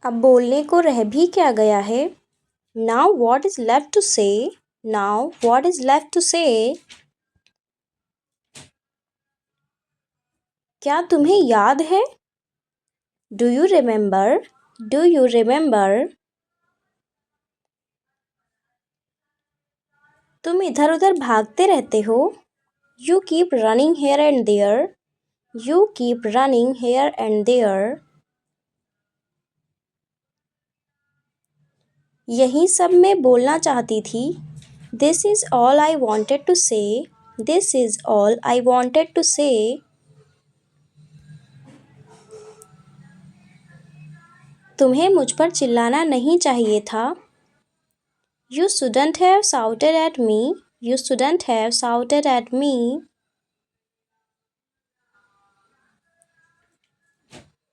अब बोलने को रह भी क्या गया है। Now what is left to say. Now what is left to say. क्या तुम्हें याद है। Do you remember. Do you remember. तुम इधर उधर भागते रहते हो। You keep running here and there. You keep running here and there. यही सब मैं बोलना चाहती थी। This is all I wanted to say. This is all I wanted to say. तुम्हें मुझ पर चिल्लाना नहीं चाहिए था। You shouldn't have shouted at me. You shouldn't have shouted at me.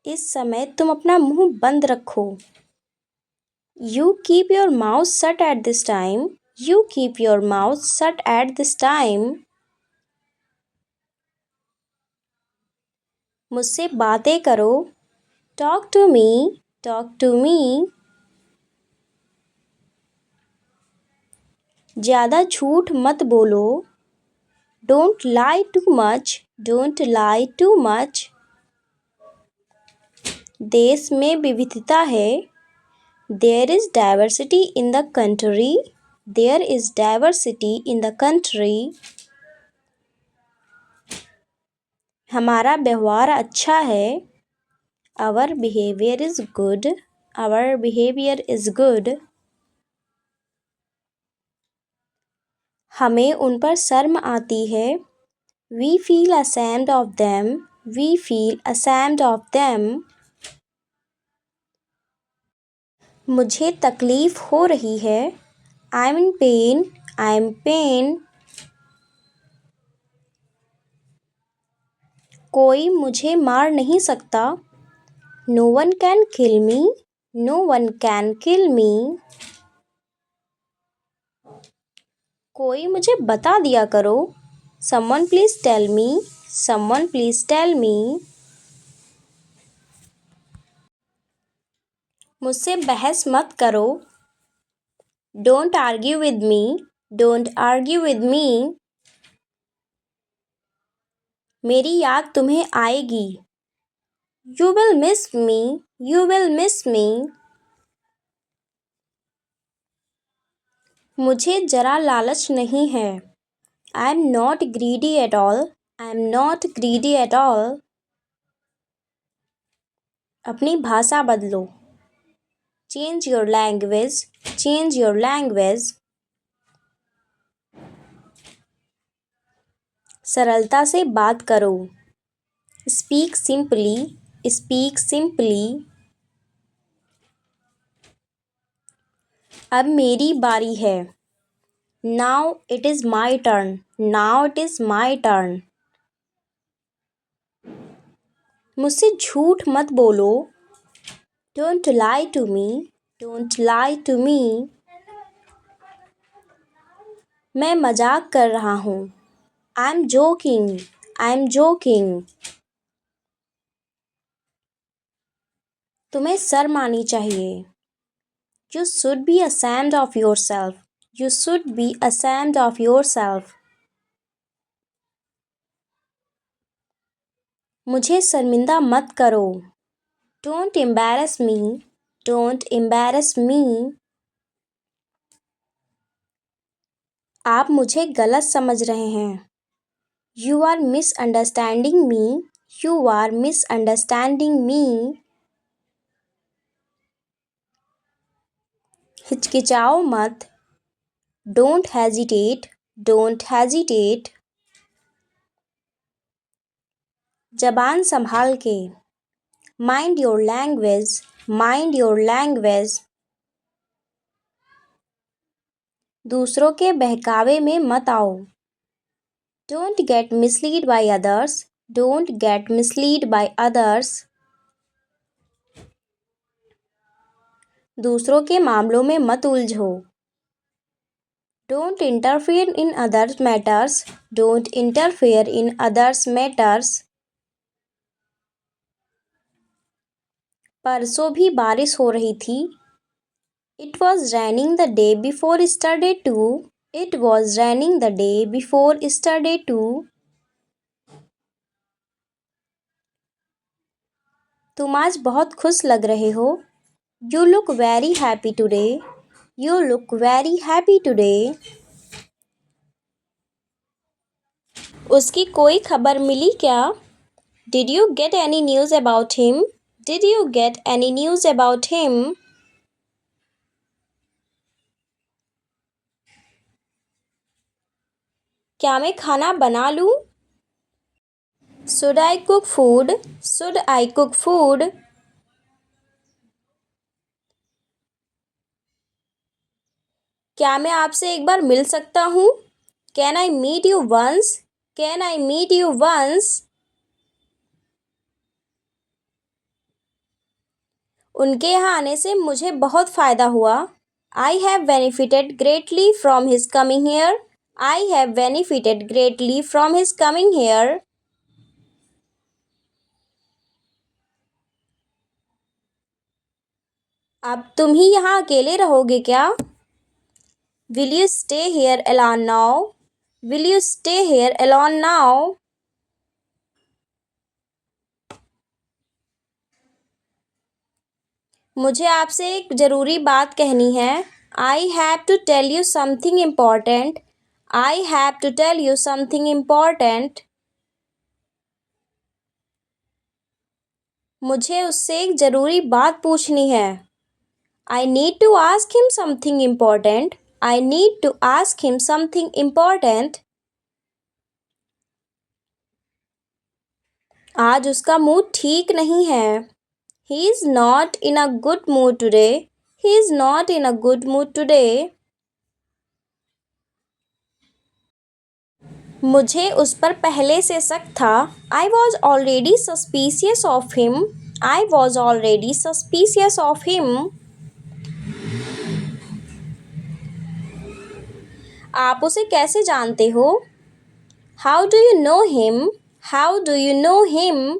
इस समय तुम अपना मुंह बंद रखो। You keep your mouth shut at this time. You keep your mouth shut at this time. मुझसे बातें करो। Talk to me. Talk to me. ज़्यादा झूठ मत बोलो। Don't lie too much. Don't lie too much. देश में विविधता है। There is diversity in the country. There is diversity in the country. हमारा व्यवहार अच्छा है। Our behaviour is good. Our behaviour is good. हमें उन पर शर्म आती है। We feel ashamed of them. We feel ashamed of them. मुझे तकलीफ़ हो रही है। I am in pain. I am pain. कोई मुझे मार नहीं सकता। No one can kill me. No one can kill me. कोई मुझे बता दिया करो। Someone please tell me. Someone please tell me. मुझसे बहस मत करो। Don't argue with me. Don't argue with me. मेरी याद तुम्हें आएगी। You will miss me. You will miss me. मुझे जरा लालच नहीं है। I am not greedy at all. I am not greedy at all. अपनी भाषा बदलो। Change your language. Change your language. सरलता से बात करो। Speak simply. Speak simply. अब मेरी बारी है। Now it is my turn. Now it is my turn. मुझसे झूठ मत बोलो। Don't lie to me. Don't lie to me. मैं मजाक कर रहा हूँ। I'm joking. I'm joking. तुम्हें शर्म आनी चाहिए। You should be ashamed of yourself. You should be ashamed of yourself. मुझे शर्मिंदा मत करो। Don't embarrass me. Don't embarrass me. आप मुझे गलत समझ रहे हैं। You are misunderstanding me. You are misunderstanding me. हिचकिचाओ मत। Don't hesitate. Don't hesitate. जबान संभाल के। Mind your language. Mind your language. दूसरों के बहकावे में मत आओ। Don't get misled by others. Don't get misled by others. दूसरों के मामलों में मत उलझो। Don't interfere in others' matters. Don't interfere in others' matters. परसों भी बारिश हो रही थी। It was raining the day before yesterday too. It was raining the day before yesterday too. तुम आज बहुत खुश लग रहे हो। You look very happy today. You look very happy today. उसकी कोई खबर मिली क्या? Did you get any news about him? Did you get any news about him? क्या मैं खाना बना लूं? Should I cook food? Should I cook food? क्या मैं आपसे एक बार मिल सकता हूँ? Can I meet you once? Can I meet you once? उनके यहाँ आने से मुझे बहुत फ़ायदा हुआ। I have benefited greatly from his coming here. I have benefited greatly from his coming here. अब तुम ही यहाँ अकेले रहोगे क्या? Will you stay here alone now? Will you stay here alone now? मुझे आपसे एक ज़रूरी बात कहनी है। I have to tell you something important. I have to tell you something important. मुझे उससे एक ज़रूरी बात पूछनी है। I need to ask him something important. I need to ask him something important. आज उसका मूड ठीक नहीं है। He is not in a good mood today. He is not in a good mood today. मुझे उस पर पहले से शक था। I was already suspicious of him. I was already suspicious of him. आप उसे कैसे जानते हो? How do you know him? How do you know him?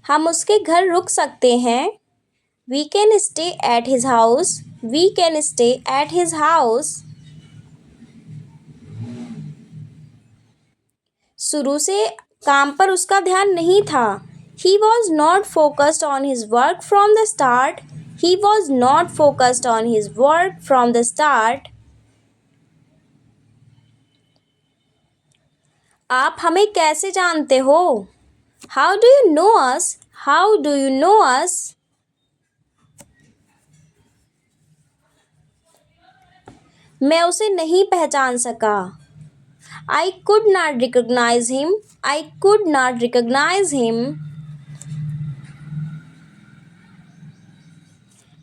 हम उसके घर रुक सकते हैं। We can stay at his house. We can stay at his house. शुरू से काम पर उसका ध्यान नहीं था। He was not focused on his work from the start. He was not focused on his work from the start. आप हमें कैसे जानते हो? How do you know us? How do you know us? मैं उसे नहीं पहचान सका। I could not recognize him. I could not recognize him.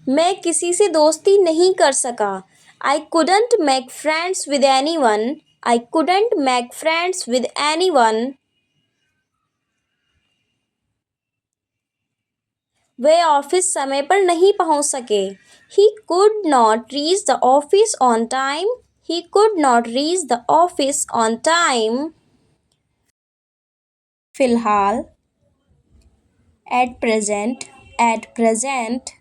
मैं किसी से दोस्ती नहीं कर सका। I couldn't make friends with anyone. I couldn't make friends with anyone. Way office समय पर नहीं पहुंच सके। He could not reach the office on time. He could not reach the office on time. फिलहाल, at present, at present.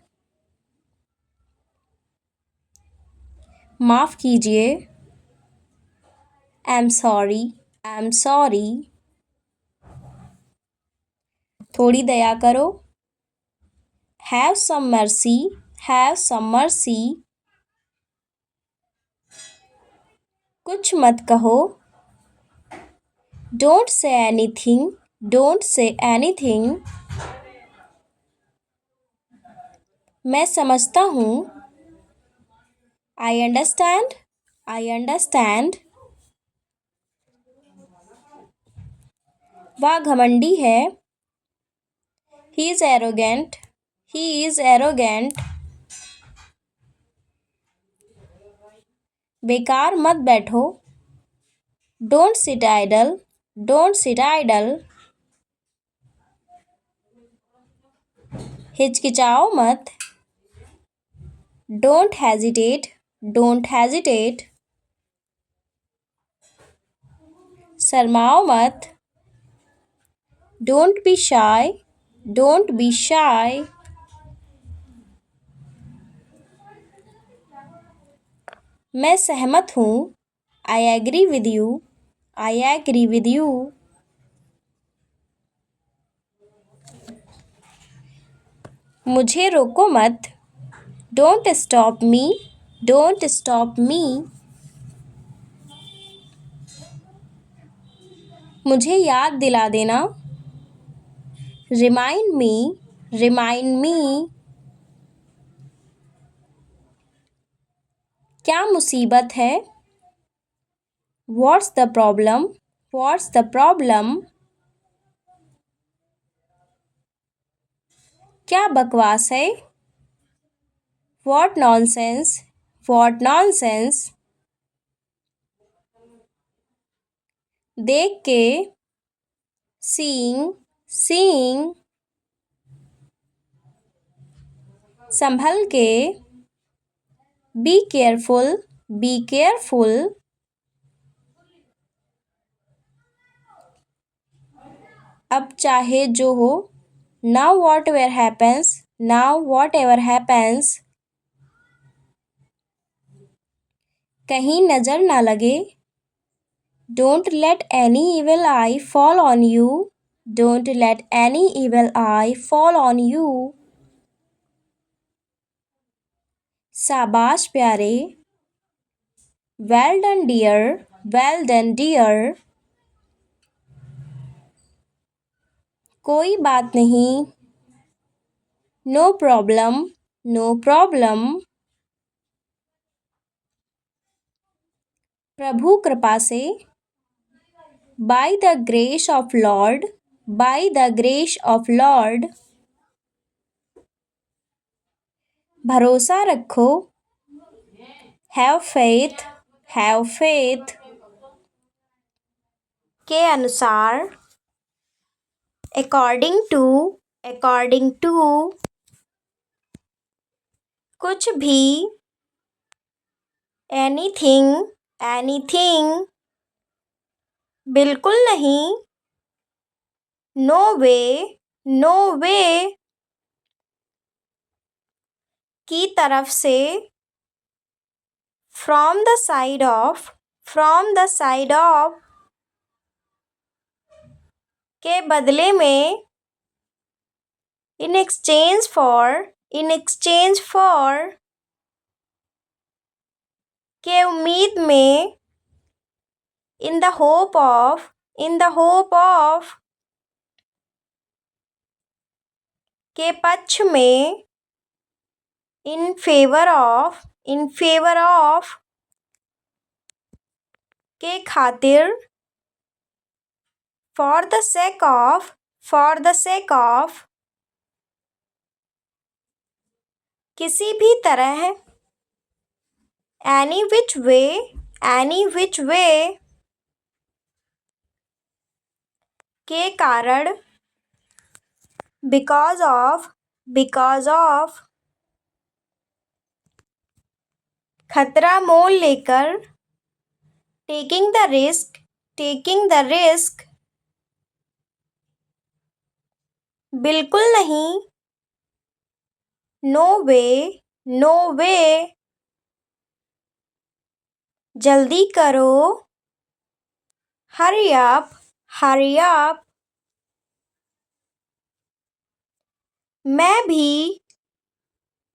माफ़ कीजिए। I'm sorry. I'm sorry. थोड़ी दया करो। Have some mercy. Have some mercy. कुछ मत कहो। Don't say anything. Don't say anything. मैं समझता हूँ। I understand. I understand. वह घमंडी है। He is arrogant. He is arrogant. बेकार मत बैठो। Don't sit idle. Don't sit idle. हिचकिचाओ मत। Don't hesitate. Don't hesitate. शर्माओ मत। Don't be shy. Don't be shy. मैं सहमत हूँ. I agree with you. I agree with you. मुझे रोको मत. Don't stop me. Don't stop me. मुझे याद दिला देना. Remind me. Remind me. क्या मुसीबत है? What's the problem? What's the problem? क्या बकवास है? What nonsense? What nonsense? देख के. Seeing. Seeing. संभल के. Be careful. Be careful. अब चाहे जो हो. Now whatever happens. Now whatever happens. कहीं नजर ना लगे. Don't let any evil eye fall on you. Don't let any evil eye fall on you. शाबाश प्यारे. Well done dear. Well done dear. कोई बात नहीं. No problem. No problem. प्रभु कृपा से. By the grace of Lord. By the grace of Lord. भरोसा रखो. Have faith. Have faith. के अनुसार. According to. According to. कुछ भी. Anything. Anything. बिल्कुल नहीं. No way. No way. की तरफ से. From the side of. From the side of. के बदले में. In exchange for. In exchange for. के उम्मीद में. In the hope of. In the hope of. के पक्ष में. In favor of. In favor of. के खातिर. For the sake of. For the sake of. किसी भी तरह. Any which way. Any which way. के कारण. Because of. Because of. खतरा मोल लेकर. Taking the risk. Taking the risk. बिल्कुल नहीं. No way. No way. जल्दी करो. Hurry up. Hurry up. मैं भी.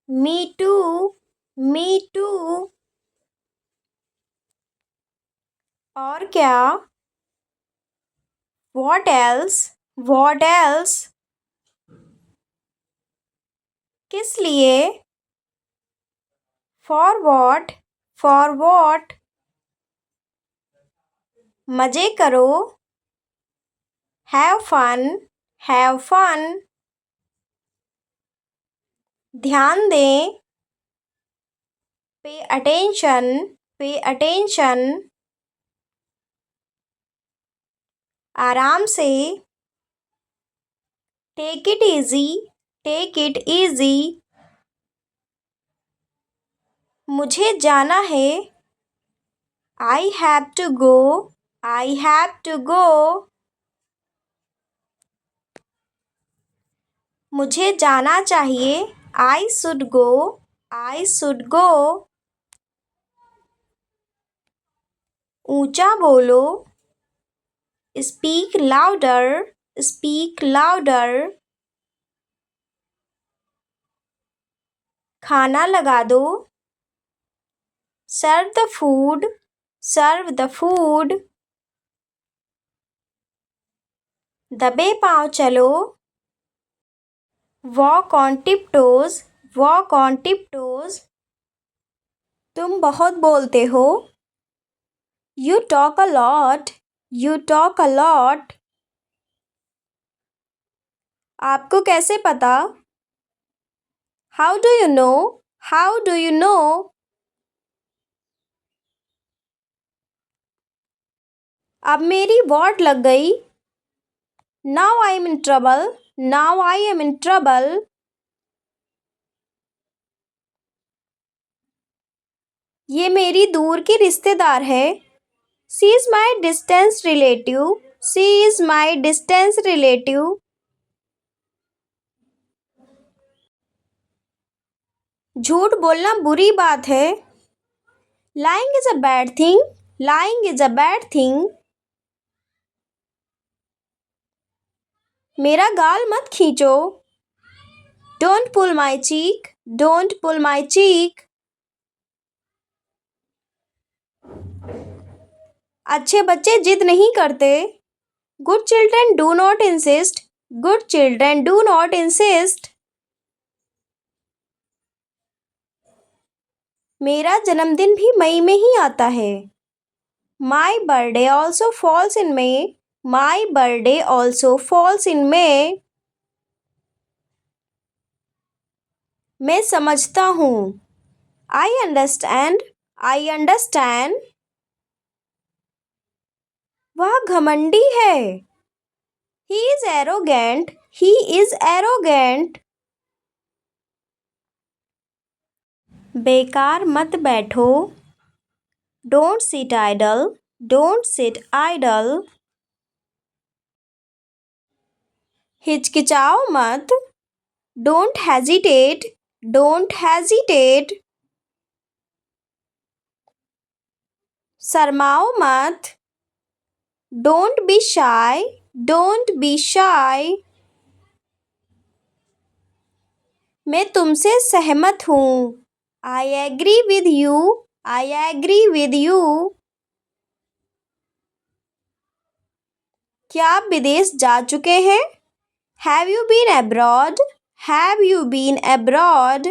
Me too. Me too. और क्या. What else? What else? किस लिए. For what? For what? मजे करो. Have fun. Have fun. ध्यान दें. Pay attention. Pay attention. आराम से. Take it easy. Take it easy. मुझे जाना है. I have to go. I have to go. मुझे जाना चाहिए। I should go. I should go. ऊंचा बोलो। Speak louder. Speak louder. खाना लगा दो। Serve the food. Serve the food. दबे पाँव चलो। Walk on tiptoes. Walk on tiptoes. तुम बहुत बोलते हो। You talk a lot. You talk a lot. आपको कैसे पता? How do you know? How do you know? अब मेरी वाट लग गई। Now I am in trouble. Now I am in trouble. ये मेरी दूर की रिश्तेदार है। She is my distant relative. She is my distant relative. झूठ बोलना बुरी बात है। Lying is a bad thing. Lying is a bad thing. मेरा गाल मत खींचो। Don't pull my cheek. Don't pull my cheek. अच्छे बच्चे जिद नहीं करते। Good children do not insist. Good children do not insist. मेरा जन्मदिन भी मई में ही आता है। My birthday also falls in May. My birthday also falls in May. मैं समझता हूँ। I understand. I understand. वह घमंडी है। He is arrogant. He is arrogant. बेकार मत बैठो। Don't sit idle. Don't sit idle. हिचकिचाओ मत। Don't hesitate. Don't hesitate. शर्माओ मत। Don't be shy. Don't be shy. मैं तुमसे सहमत हूँ। I agree with you. I agree with you. क्या आप विदेश जा चुके हैं? Have you been abroad? Have you been abroad?